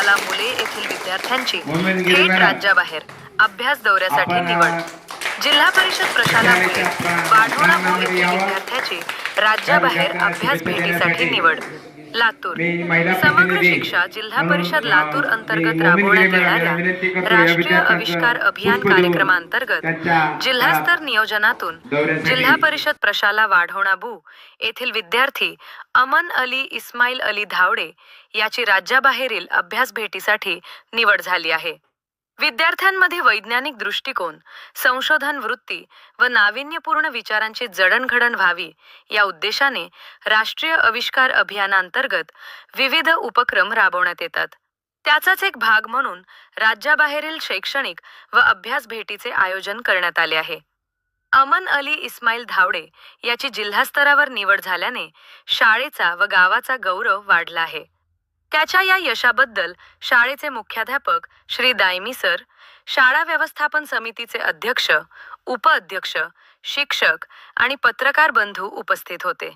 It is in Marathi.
प्रशाला मुले येथील विद्यार्थ्यांची थेट राज्याबाहेर अभ्यास दौऱ्यासाठी निवड. जिल्हा परिषद प्रशाला मुले वाढोणा भू येथील विद्यार्थ्याची राज्याबाहेर अभ्यास भेटीसाठी निवड. लातूर. समग्र शिक्षा जिल्हा परिषद लातूर अंतर्गत राबवण्यात येणाऱ्या राष्ट्रीय आविष्कार अभियान कार्यक्रमांतर्गत जिल्हास्तर नियोजनातून जिल्हा परिषद प्रशाला वाढोणा भू येथील विद्यार्थी अमन अली इस्माईल अली धावडे याची राज्याबाहेरील अभ्यास भेटीसाठी निवड झाली आहे. विद्यार्थ्यांमध्ये वैज्ञानिक दृष्टिकोन, संशोधन वृत्ती व नाविन्यपूर्ण विचारांची जडणघडण व्हावी या उद्देशाने राष्ट्रीय आविष्कार अभियानांतर्गत विविध उपक्रम राबवण्यात येतात. त्याचाच एक भाग म्हणून राज्याबाहेरील शैक्षणिक व अभ्यास भेटीचे आयोजन करण्यात आले आहे. अमन अली इस्माईल धावडे याची जिल्हास्तरावर निवड झाल्याने शाळेचा व गावाचा गौरव वाढला आहे. त्याच्या या यशाबद्दल शाळेचे मुख्याध्यापक श्री दायमी सर, शाळा व्यवस्थापन समितीचे अध्यक्ष, उपअध्यक्ष, शिक्षक आणि पत्रकार बंधू उपस्थित होते.